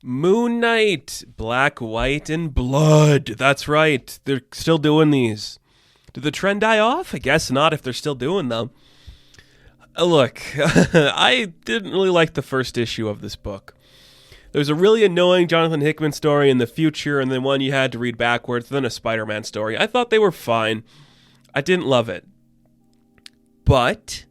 Moon Knight, Black, White, and Blood. That's right. They're still doing these. Did the trend die off? I guess not if they're still doing them. Look, I didn't really like the first issue of this book. There's a really annoying Jonathan Hickman story in the future, and then one you had to read backwards, then a Spider-Man story. I thought they were fine. I didn't love it. But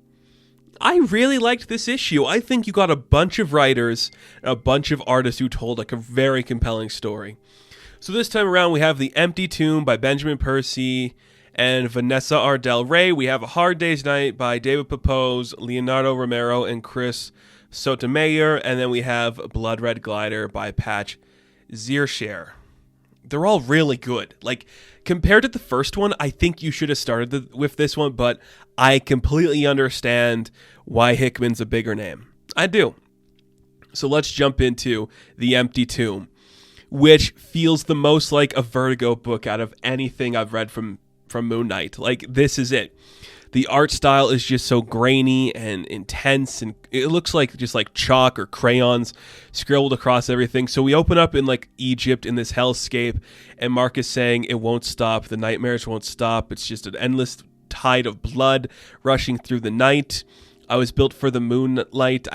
I really liked this issue. I think you got a bunch of writers, and a bunch of artists who told like a very compelling story. So this time around, we have The Empty Tomb by Benjamin Percy and Vanessa Ardell Ray. We have A Hard Day's Night by David Pepose, Leonardo Romero, and Chris Sotomayor. And then we have Blood Red Glider by Patch Ziershare. They're all really good. Like, compared to the first one, I think you should have started with this one, but I completely understand why Hickman's a bigger name. I do. So let's jump into The Empty Tomb, which feels the most like a Vertigo book out of anything I've read from Moon Knight. Like, this is it. The art style is just so grainy and intense, and it looks like just like chalk or crayons scribbled across everything. So we open up in like Egypt in this hellscape, and Marc is saying it won't stop. The nightmares won't stop. It's just an endless tide of blood rushing through the night. I was built for the moonlight.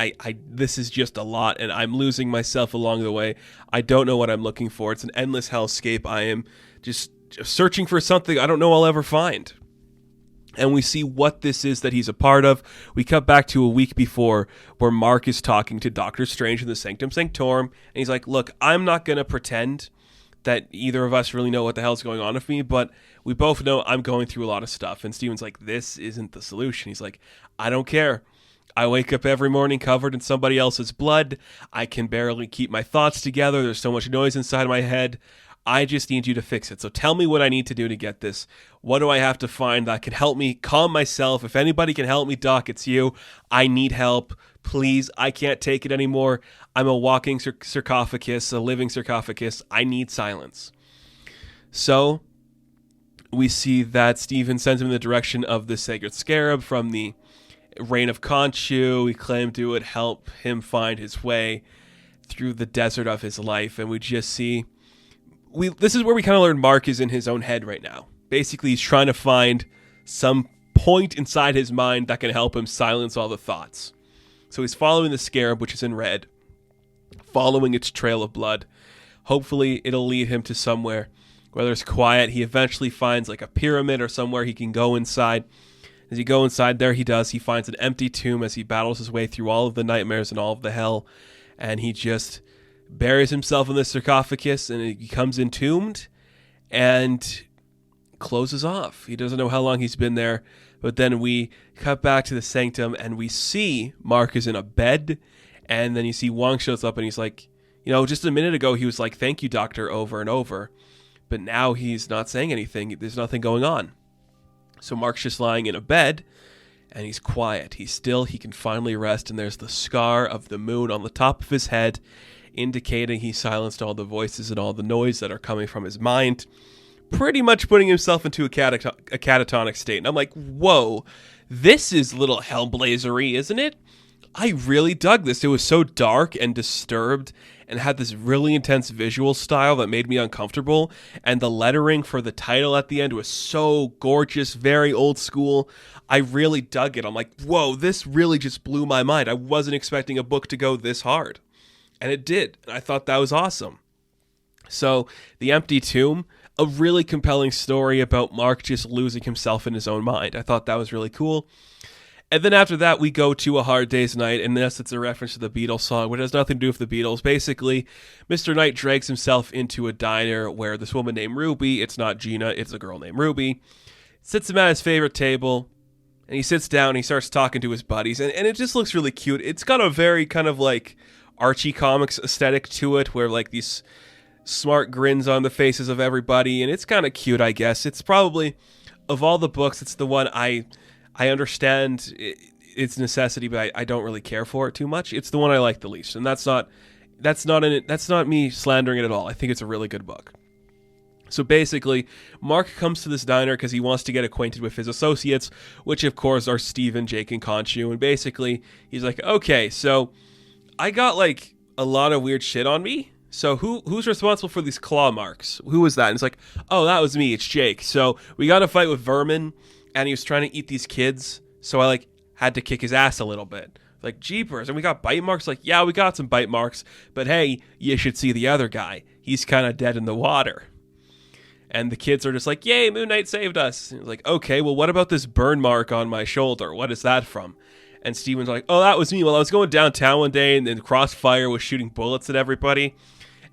This is just a lot, and I'm losing myself along the way. I don't know what I'm looking for. It's an endless hellscape. I am just searching for something I don't know I'll ever find. And we see what this is that he's a part of. We cut back to a week before where Marc is talking to Doctor Strange in the Sanctum Sanctorum. And he's like, look, I'm not going to pretend that either of us really know what the hell's going on with me, but we both know I'm going through a lot of stuff. And Steven's like, this isn't the solution. He's like, I don't care. I wake up every morning covered in somebody else's blood. I can barely keep my thoughts together. There's so much noise inside my head. I just need you to fix it. So tell me what I need to do to get this. What do I have to find that can help me calm myself? If anybody can help me, Doc, it's you. I need help. Please, I can't take it anymore. I'm a walking sarcophagus, a living sarcophagus. I need silence. So we see that Stephen sends him in the direction of the Sacred Scarab from the Reign of Khonshu. He claimed it would help him find his way through the desert of his life. And we just see... this is where we kind of learn Marc is in his own head right now. Basically, he's trying to find some point inside his mind that can help him silence all the thoughts. So he's following the scarab, which is in red, following its trail of blood. Hopefully, it'll lead him to somewhere where there's quiet. He eventually finds like a pyramid or somewhere he can go inside. As he goes inside there, he finds an empty tomb as he battles his way through all of the nightmares and all of the hell. And he just buries himself in the sarcophagus, and he becomes entombed and closes off. He doesn't know how long he's been there, but then we cut back to the sanctum, and we see Marc is in a bed, and then you see Wong shows up, and he's like, just a minute ago he was like, thank you, doctor, over and over, but now he's not saying anything. There's nothing going on. So Marc's just lying in a bed, and he's quiet. He's still. He can finally rest, and there's the scar of the moon on the top of his head, indicating he silenced all the voices and all the noise that are coming from his mind, pretty much putting himself into a catatonic state. And I'm like, whoa, this is a little Hellblazery, isn't it? I really dug this. It was so dark and disturbed and had this really intense visual style that made me uncomfortable. And the lettering for the title at the end was so gorgeous, very old school. I really dug it. I'm like, whoa, this really just blew my mind. I wasn't expecting a book to go this hard. And it did. I thought that was awesome. So, The Empty Tomb, a really compelling story about Marc just losing himself in his own mind. I thought that was really cool. And then after that, we go to A Hard Day's Night, and this it's a reference to the Beatles song, which has nothing to do with the Beatles. Basically, Mr. Knight drags himself into a diner where this woman named Ruby, it's not Gina, it's a girl named Ruby, sits him at his favorite table, and he sits down and he starts talking to his buddies, and it just looks really cute. It's got a very kind of like Archie Comics aesthetic to it, where like these smart grins on the faces of everybody, and it's kind of cute, I guess. It's probably, of all the books, it's the one I understand its necessity, but I don't really care for it too much. It's the one I like the least, and that's not me slandering it at all. I think it's a really good book. So basically, Marc comes to this diner because he wants to get acquainted with his associates, which of course are Stephen, Jake, and Khonshu. And basically, he's like, okay, so I got like a lot of weird shit on me. So who's responsible for these claw marks? Who was that? And it's like, oh, that was me. It's Jake. So we got in a fight with Vermin, and he was trying to eat these kids. So I had to kick his ass a little bit. Like, jeepers. And we got bite marks. Like, yeah, we got some bite marks. But hey, you should see the other guy. He's kind of dead in the water. And the kids are just like, yay, Moon Knight saved us. And it's like, okay, well, what about this burn mark on my shoulder? What is that from? And Steven's like, oh, that was me. Well, I was going downtown one day, and then Crossfire was shooting bullets at everybody.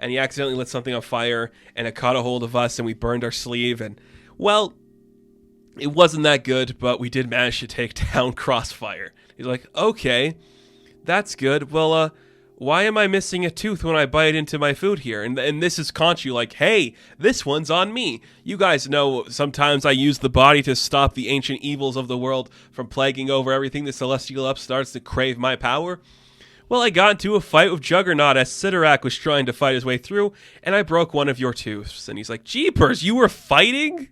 And he accidentally lit something on fire, and it caught a hold of us, and we burned our sleeve. And, well, it wasn't that good, but we did manage to take down Crossfire. He's like, okay, that's good. Well, why am I missing a tooth when I bite into my food here? And this is Conchu like, hey, this one's on me. You guys know sometimes I use the body to stop the ancient evils of the world from plaguing over everything the celestial upstarts to crave my power. Well, I got into a fight with Juggernaut as Sidorak was trying to fight his way through, and I broke one of your tooths. And he's like, jeepers, you were fighting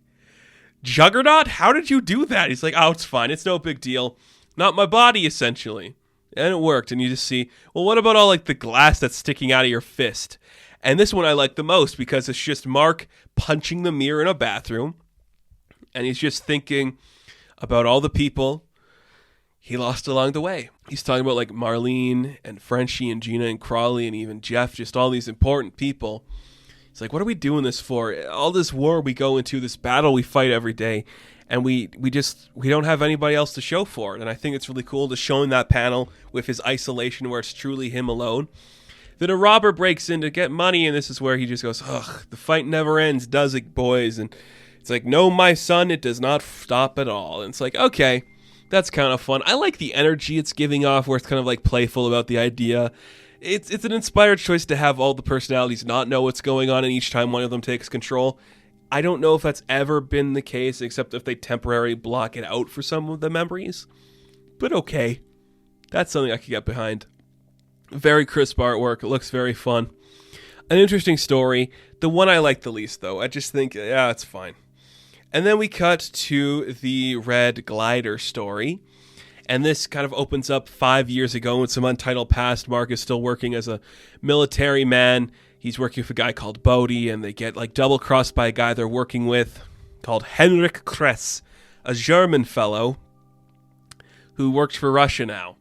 Juggernaut? How did you do that? He's like, oh, it's fine. It's no big deal. Not my body, essentially. And it worked. And you just see, well, what about all the glass that's sticking out of your fist? And this one I like the most because it's just Marc punching the mirror in a bathroom. And he's just thinking about all the people he lost along the way. He's talking about Marlene and Frenchie and Gina and Crawley and even Jeff, just all these important people. He's like, what are we doing this for? All this war we go into, this battle we fight every day, and we don't have anybody else to show for it. And I think it's really cool to show him that panel with his isolation where it's truly him alone. Then a robber breaks in to get money, and this is where he just goes, ugh, the fight never ends, does it, boys? And it's like, no, my son, it does not stop at all. And it's like, okay, that's kind of fun. I like the energy it's giving off where it's kind of playful about the idea. It's an inspired choice to have all the personalities not know what's going on, and each time one of them takes control. I don't know if that's ever been the case, except if they temporarily block it out for some of the memories. But okay, that's something I could get behind. Very crisp artwork. It looks very fun. An interesting story. The one I like the least, though. I just think, yeah, it's fine. And then we cut to the Red Glider story. And this kind of opens up 5 years ago in some untitled past. Marc is still working as a military man. He's working with a guy called Bodhi, and they get double-crossed by a guy they're working with called Henrik Kress, a German fellow who works for Russia now.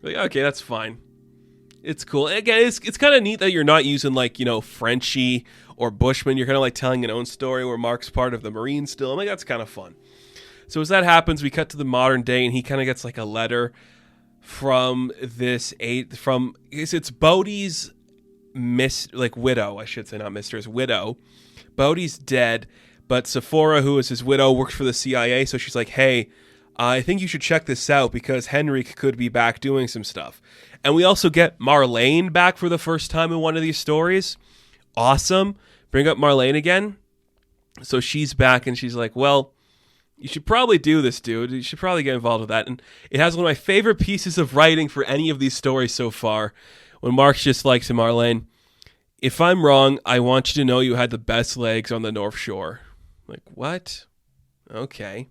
Okay, that's fine. It's cool. Again, it's kind of neat that you're not using Frenchie or Bushman. You're kind of telling an own story where Marc's part of the Marines still. That's kind of fun. So as that happens, we cut to the modern day, and he kind of gets a letter from it's Bodhi's widow, I should say, not mister, his widow. Bodhi's dead, but Sephora, who is his widow, works for the CIA, so she's like, hey, I think you should check this out because Henrik could be back doing some stuff. And we also get Marlene back for the first time in one of these stories. Awesome. Bring up Marlene again. So she's back, and she's like, well, you should probably do this, dude. You should probably get involved with that. And it has one of my favorite pieces of writing for any of these stories so far, when Marc's just like to Marlene, if I'm wrong, I want you to know you had the best legs on the North Shore. Like, what? Okay.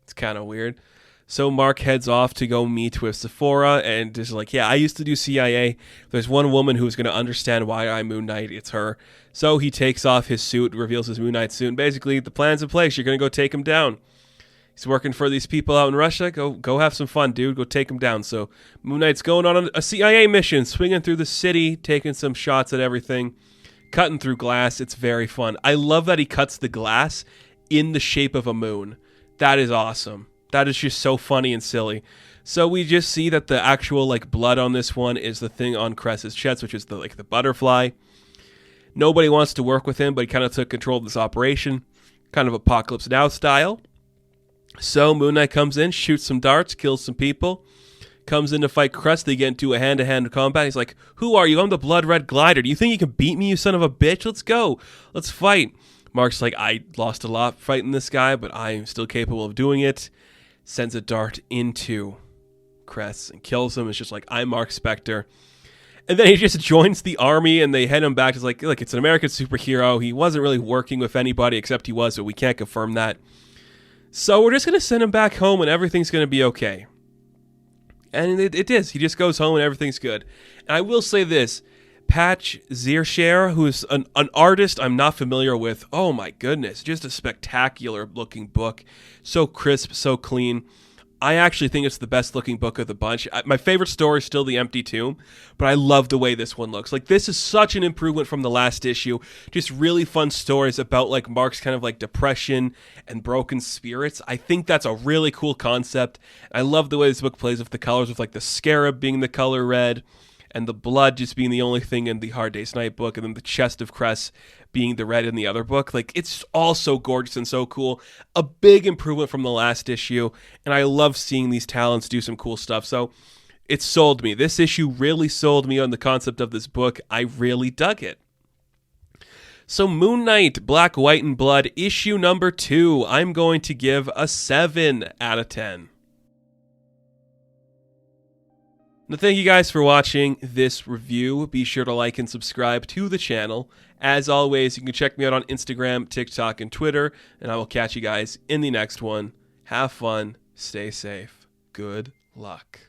It's kind of weird. So Marc heads off to go meet with Sephora, and is like, yeah, I used to do CIA. There's one woman who's going to understand why I'm Moon Knight. It's her. So he takes off his suit, reveals his Moon Knight suit, and basically the plan's in place. You're going to go take him down. He's working for these people out in Russia. Go have some fun, dude. Go take him down. So Moon Knight's going on a CIA mission, swinging through the city, taking some shots at everything, cutting through glass. It's very fun. I love that he cuts the glass in the shape of a moon. That is awesome. That is just so funny and silly. So we just see that the actual blood on this one is the thing on Kress's chest, which is the butterfly. Nobody wants to work with him, but he kind of took control of this operation, kind of Apocalypse Now style. So Moon Knight comes in, shoots some darts, kills some people, comes in to fight Kress. They get into a hand-to-hand combat. He's like, who are you? I'm the Blood Red Glider. Do you think you can beat me, you son of a bitch? Let's go. Let's fight. Marc's like, I lost a lot fighting this guy, but I'm still capable of doing it. Sends a dart into Kress and kills him. It's just like, I'm Marc Spector. And then he just joins the army, and they head him back. It's like, look, it's an American superhero. He wasn't really working with anybody except he was, but we can't confirm that. So we're just going to send him back home, and everything's going to be okay. And it is. He just goes home, and everything's good. And I will say this. Patch Ziershare, who's an artist I'm not familiar with. Oh my goodness, just a spectacular looking book. So crisp, so clean. I actually think it's the best looking book of the bunch. My favorite story is still The Empty Tomb, but I love the way this one looks. Like, this is such an improvement from the last issue. Just really fun stories about like Marc's kind of like depression and broken spirits. I think that's a really cool concept. I love the way this book plays with the colors, with like the scarab being the color red and the blood just being the only thing in the Hard Day's Night book, and then the chest of Cress being the red in the other book. Like, it's all so gorgeous and so cool. A big improvement from the last issue, and I love seeing these talents do some cool stuff. So it sold me. This issue really sold me on the concept of this book. I really dug it. So Moon Knight, Black, White, and Blood, issue number 2, I'm going to give a 7 out of 10. Now, thank you guys for watching this review. Be sure to like and subscribe to the channel. As always, you can check me out on Instagram, TikTok, and Twitter, and I will catch you guys in the next one. Have fun, stay safe, good luck.